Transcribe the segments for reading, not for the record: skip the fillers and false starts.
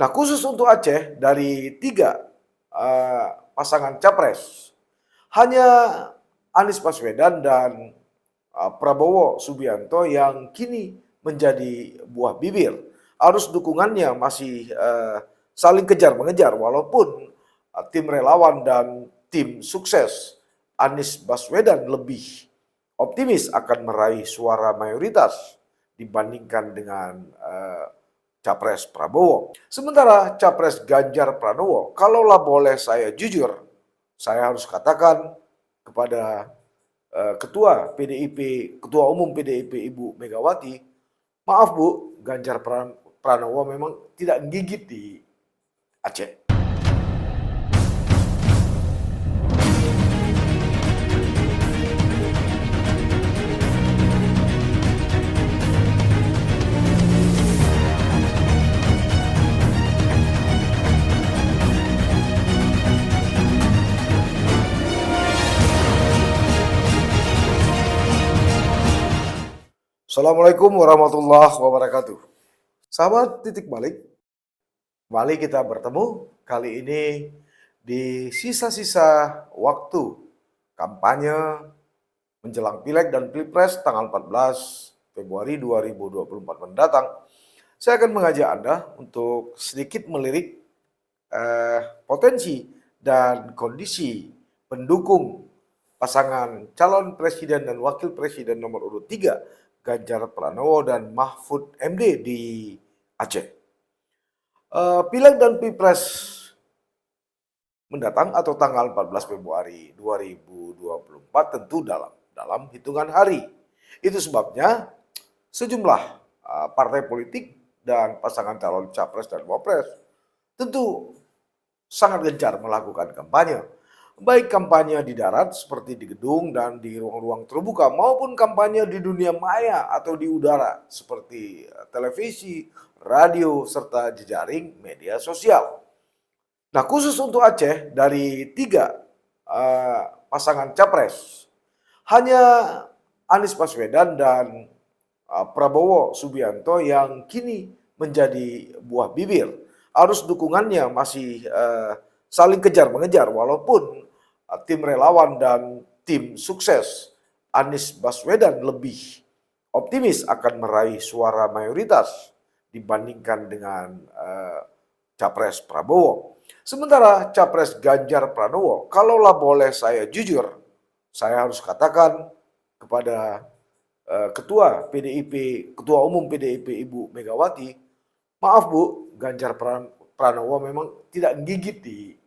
Nah, khusus untuk Aceh, dari tiga pasangan capres, hanya Anies Baswedan dan Prabowo Subianto yang kini menjadi buah bibir. Arus dukungannya masih saling kejar-mengejar, walaupun tim relawan dan tim sukses Anies Baswedan lebih optimis akan meraih suara mayoritas dibandingkan dengan Capres Prabowo. Sementara Capres Ganjar Pranowo, kalaulah boleh saya jujur, saya harus katakan kepada Ketua PDIP, Ketua Umum PDIP Ibu Megawati, maaf Bu, Ganjar Pranowo memang tidak gigit di Aceh. Assalamualaikum warahmatullahi wabarakatuh. Sahabat Titik Balik, kembali kita bertemu kali ini di sisa-sisa waktu kampanye menjelang Pileg dan Pilpres tanggal 14 Februari 2024 mendatang. Saya akan mengajak Anda untuk sedikit melirik potensi dan kondisi pendukung pasangan calon presiden dan wakil presiden nomor urut 3 Ganjar Pranowo dan Mahfud MD di Aceh. Pileg dan Pilpres mendatang atau tanggal 14 Februari 2024 tentu dalam hitungan hari. Itu sebabnya sejumlah partai politik dan pasangan calon capres dan wapres tentu sangat gencar melakukan kampanye. Baik kampanye di darat seperti di gedung dan di ruang-ruang terbuka maupun kampanye di dunia maya atau di udara seperti televisi, radio, serta jejaring media sosial. Nah, khusus untuk Aceh, dari tiga pasangan capres, hanya Anies Baswedan dan Prabowo Subianto yang kini menjadi buah bibir. Arus dukungannya masih saling kejar-mengejar, walaupun tim relawan dan tim sukses Anies Baswedan lebih optimis akan meraih suara mayoritas dibandingkan dengan Capres Prabowo. Sementara Capres Ganjar Pranowo, kalaulah boleh saya jujur, saya harus katakan kepada Ketua PDIP, Ketua Umum PDIP Ibu Megawati, maaf Bu, Ganjar Pranowo memang tidak gigit di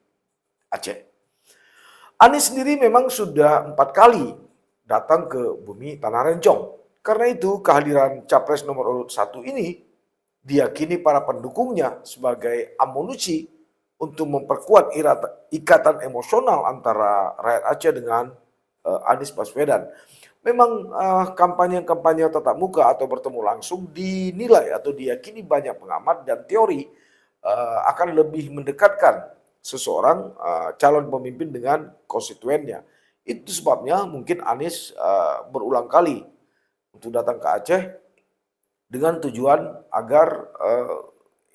Aceh. Anies sendiri memang sudah 4 kali datang ke bumi Tanah Rencong. Karena itu kehadiran Capres nomor urut 1 ini diyakini para pendukungnya sebagai amunisi untuk memperkuat ikatan emosional antara rakyat Aceh dengan Anies Baswedan. Memang kampanye-kampanye tatap muka atau bertemu langsung dinilai atau diyakini banyak pengamat dan teori akan lebih mendekatkan seseorang calon pemimpin dengan konstituennya. Itu sebabnya mungkin Anies berulang kali untuk datang ke Aceh dengan tujuan agar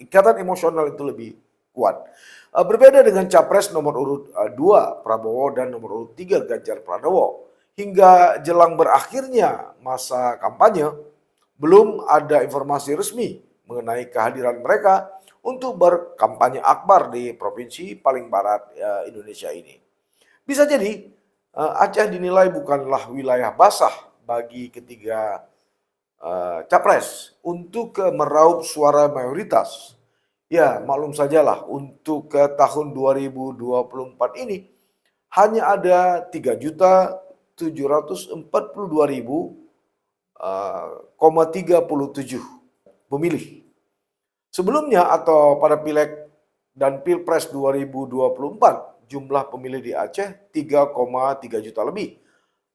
ikatan emosional itu lebih kuat. Berbeda dengan Capres nomor urut 2 Prabowo dan nomor urut 3 Ganjar Pranowo. Hingga jelang berakhirnya masa kampanye, belum ada informasi resmi mengenai kehadiran mereka untuk berkampanye akbar di provinsi paling barat Indonesia ini. Bisa jadi Aceh dinilai bukanlah wilayah basah bagi ketiga capres untuk meraup suara mayoritas. Ya, maklum sajalah untuk tahun 2024 ini hanya ada 3.742.037 pemilih. Sebelumnya atau pada Pileg dan Pilpres 2024, jumlah pemilih di Aceh 3,3 juta lebih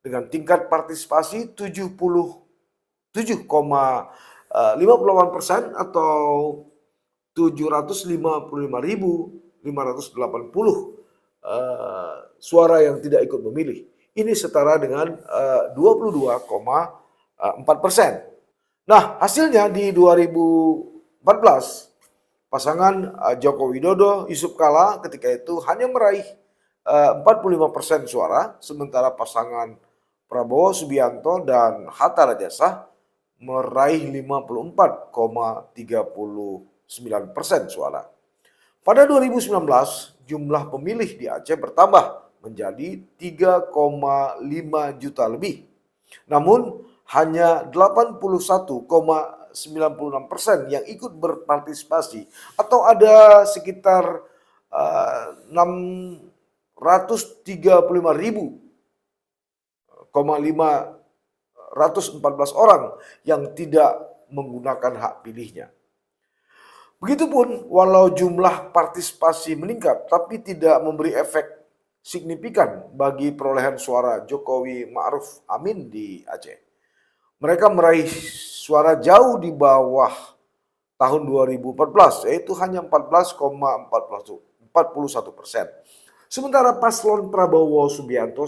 dengan tingkat partisipasi 77,58% atau 755.580 suara yang tidak ikut memilih. Ini setara dengan 22,4%. Nah, hasilnya di 2014 Pasangan Joko Widodo, Yusuf Kala ketika itu hanya meraih 45% suara, sementara pasangan Prabowo Subianto dan Hatta Rajasa meraih 54,39% suara. Pada 2019, jumlah pemilih di Aceh bertambah menjadi 3,5 juta lebih. Namun, hanya 81,96% yang ikut berpartisipasi atau ada sekitar 635.514 orang yang tidak menggunakan hak pilihnya. Begitupun walau jumlah partisipasi meningkat tapi tidak memberi efek signifikan bagi perolehan suara Jokowi Ma'ruf Amin di Aceh. Mereka meraih suara jauh di bawah tahun 2014, yaitu hanya 14,41%. Sementara paslon Prabowo Subianto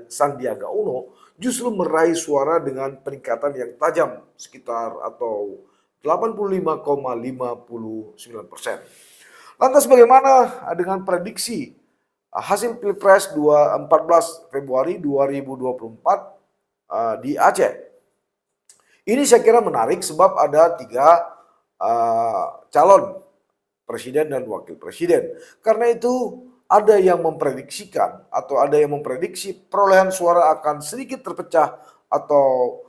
Sandiaga Uno justru meraih suara dengan peningkatan yang tajam sekitar atau 85,59%. Lantas bagaimana dengan prediksi hasil Pilpres 14 Februari 2024 di Aceh? Ini saya kira menarik sebab ada 3 calon presiden dan wakil presiden. Karena itu ada yang memprediksikan atau ada yang memprediksi perolehan suara akan sedikit terpecah atau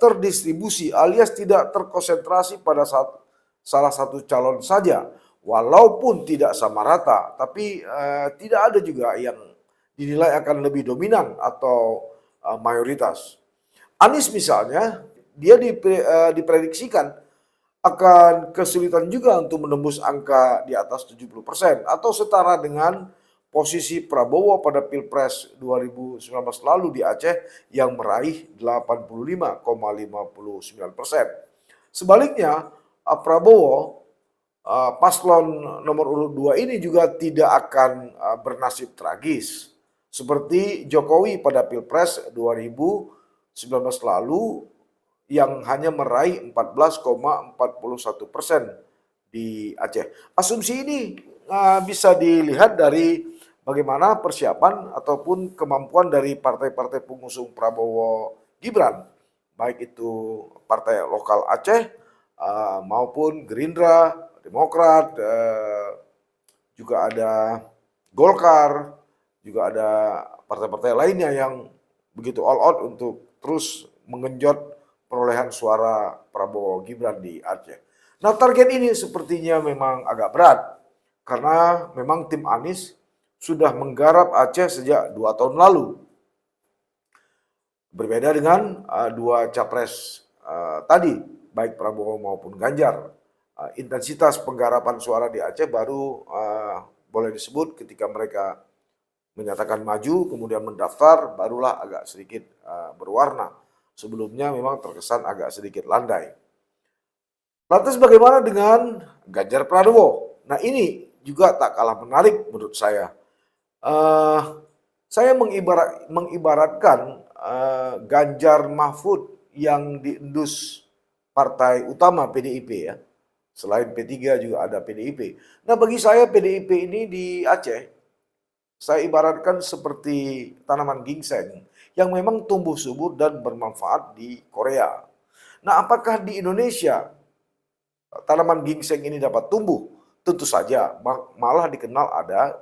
terdistribusi alias tidak terkonsentrasi pada salah satu calon saja, walaupun tidak sama rata, tapi tidak ada juga yang dinilai akan lebih dominan atau mayoritas. Anies misalnya, dia diprediksikan akan kesulitan juga untuk menembus angka di atas 70% atau setara dengan posisi Prabowo pada Pilpres 2019 lalu di Aceh yang meraih 85,59%. Sebaliknya, Prabowo paslon nomor urut 2 ini juga tidak akan bernasib tragis seperti Jokowi pada Pilpres 2019 lalu yang hanya meraih 14,41% di Aceh. Asumsi ini bisa dilihat dari bagaimana persiapan ataupun kemampuan dari partai-partai pengusung Prabowo Gibran, baik itu partai lokal Aceh maupun Gerindra, Demokrat, juga ada Golkar, juga ada partai-partai lainnya yang begitu all out untuk terus mengenjot perolehan suara Prabowo Gibran di Aceh. Nah, target ini sepertinya memang agak berat karena memang tim Anies sudah menggarap Aceh sejak 2 tahun lalu. Berbeda dengan 2 capres tadi, baik Prabowo maupun Ganjar. Intensitas penggarapan suara di Aceh baru boleh disebut ketika mereka menyatakan maju, kemudian mendaftar, barulah agak sedikit berwarna. Sebelumnya memang terkesan agak sedikit landai. Lantas bagaimana dengan Ganjar Pranowo? Nah, ini juga tak kalah menarik menurut saya. Saya mengibaratkan Ganjar Mahfud yang diendus partai utama PDIP ya. Selain P3 juga ada PDIP. Nah, bagi saya PDIP ini di Aceh, saya ibaratkan seperti tanaman ginseng yang memang tumbuh subur dan bermanfaat di Korea. Nah, apakah di Indonesia tanaman ginseng ini dapat tumbuh? Tentu saja, malah dikenal ada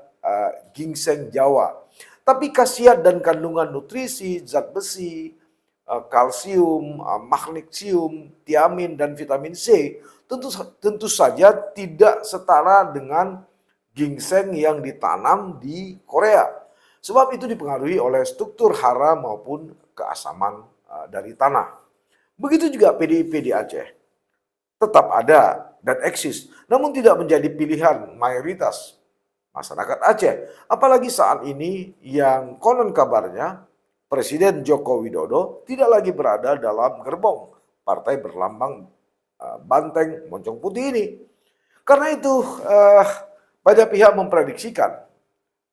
ginseng Jawa. Tapi khasiat dan kandungan nutrisi, zat besi, kalsium, magnesium, tiamin, dan vitamin C tentu saja tidak setara dengan ginseng yang ditanam di Korea. Sebab itu dipengaruhi oleh struktur hara maupun keasaman dari tanah. Begitu juga PDIP di Aceh. Tetap ada dan eksis, namun tidak menjadi pilihan mayoritas masyarakat Aceh. Apalagi saat ini yang konon kabarnya Presiden Joko Widodo tidak lagi berada dalam gerbong partai berlambang banteng moncong putih ini. Karena itu banyak pihak memprediksikan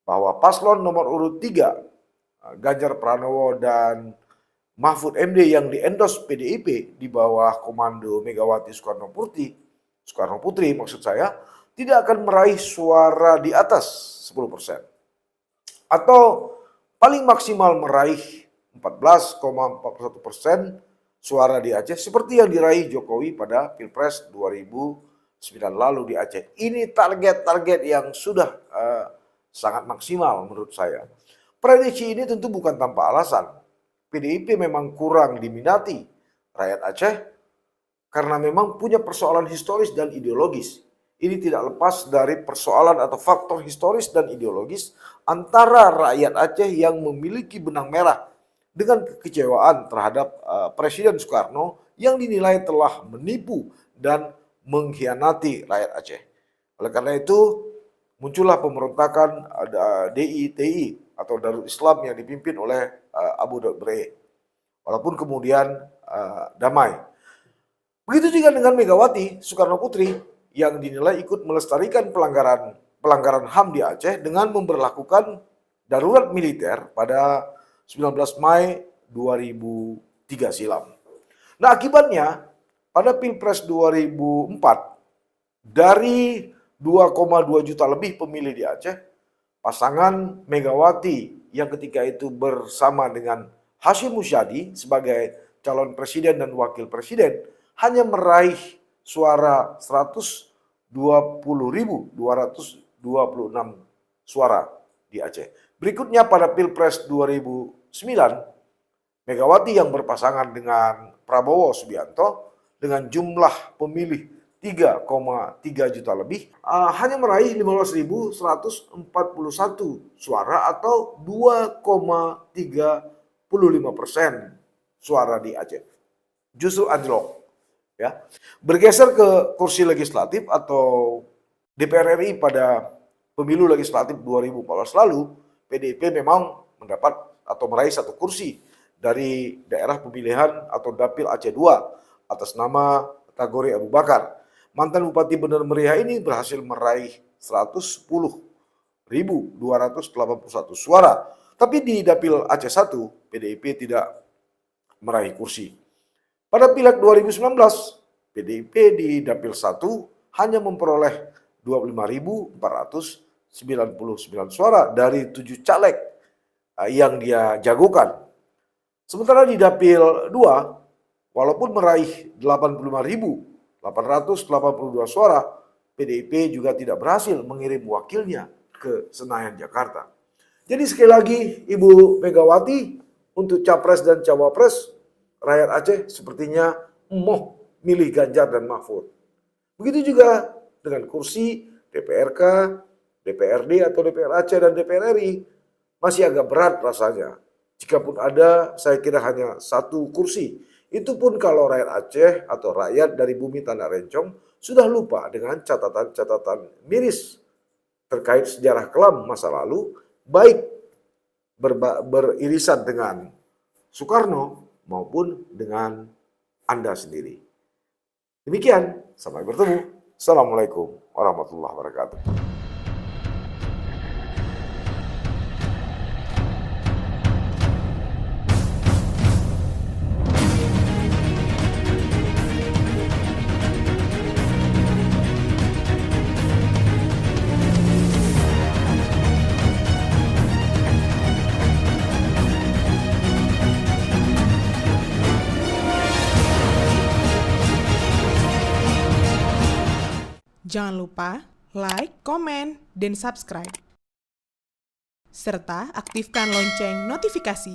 bahwa paslon nomor urut 3 Ganjar Pranowo dan Mahfud MD yang diendos PDIP di bawah komando Megawati Soekarno Putri maksud saya, tidak akan meraih suara di atas 10%. Atau paling maksimal meraih 14,41% suara di Aceh seperti yang diraih Jokowi pada Pilpres 2009 lalu di Aceh. Ini target-target yang sudah sangat maksimal menurut saya. Prediksi ini tentu bukan tanpa alasan. PDIP memang kurang diminati rakyat Aceh karena memang punya persoalan historis dan ideologis. Ini tidak lepas dari persoalan atau faktor historis dan ideologis antara rakyat Aceh yang memiliki benang merah dengan kekecewaan terhadap Presiden Soekarno yang dinilai telah menipu dan mengkhianati rakyat Aceh. Oleh karena itu, muncullah pemberontakan DITI atau Darul Islam yang dipimpin oleh Abu Bre. Walaupun kemudian damai. Begitu juga dengan Megawati Soekarno Putri yang dinilai ikut melestarikan pelanggaran HAM di Aceh dengan memberlakukan darurat militer pada 19 Mei 2003 silam. Nah, akibatnya pada Pilpres 2004 dari 2,2 juta lebih pemilih di Aceh, pasangan Megawati yang ketika itu bersama dengan Hasyim Musyadi sebagai calon presiden dan wakil presiden hanya meraih suara 120.226 suara di Aceh. Berikutnya pada Pilpres 2009, Megawati yang berpasangan dengan Prabowo Subianto dengan jumlah pemilih 3,3 juta lebih hanya meraih 15.141 suara atau 2,35% suara di Aceh. Justru anjlok. Ya, bergeser ke kursi legislatif atau DPR RI pada pemilu legislatif 2014 lalu, PDIP memang mendapat atau meraih satu kursi dari daerah pemilihan atau Dapil Aceh II atas nama Tagore Abu Bakar. Mantan Bupati Bener Meriah ini berhasil meraih 110.281 suara. Tapi di Dapil Aceh I, PDIP tidak meraih kursi. Pada Pileg 2019, PDIP di Dapil 1 hanya memperoleh 25.499 suara dari 7 caleg yang dia jagokan. Sementara di Dapil 2, walaupun meraih 85.882 suara, PDIP juga tidak berhasil mengirim wakilnya ke Senayan, Jakarta. Jadi sekali lagi, Ibu Megawati untuk Capres dan Cawapres, rakyat Aceh sepertinya mau milih Ganjar dan Mahfud. Begitu juga dengan kursi DPRK, DPRD atau DPR Aceh dan DPR RI. Masih agak berat rasanya. Jikapun ada, saya kira hanya satu kursi. Itu pun kalau rakyat Aceh atau rakyat dari bumi Tanah Rencong sudah lupa dengan catatan-catatan miris terkait sejarah kelam masa lalu, baik beririsan dengan Soekarno maupun dengan Anda sendiri. Demikian, sampai bertemu. Assalamualaikum warahmatullahi wabarakatuh. Jangan lupa like, komen, dan subscribe. Serta aktifkan lonceng notifikasi